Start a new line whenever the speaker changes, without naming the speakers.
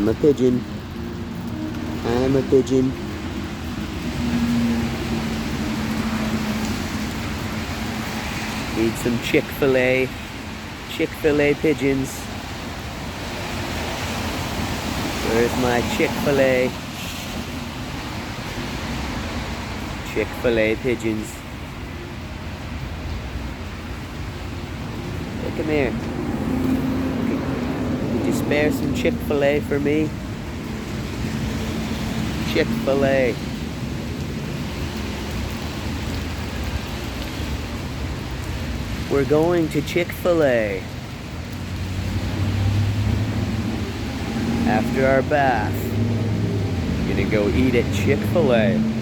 I'm a pigeon. I'm a pigeon. Need some Chick-fil-A. Chick-fil-A pigeons. Where's my Chick-fil-A? Chick-fil-A pigeons. Hey, come here. Could you spare some Chick-fil-A for me? Chick-fil-A. We're going to Chick-fil-A. After our bath, we're gonna go eat at Chick-fil-A.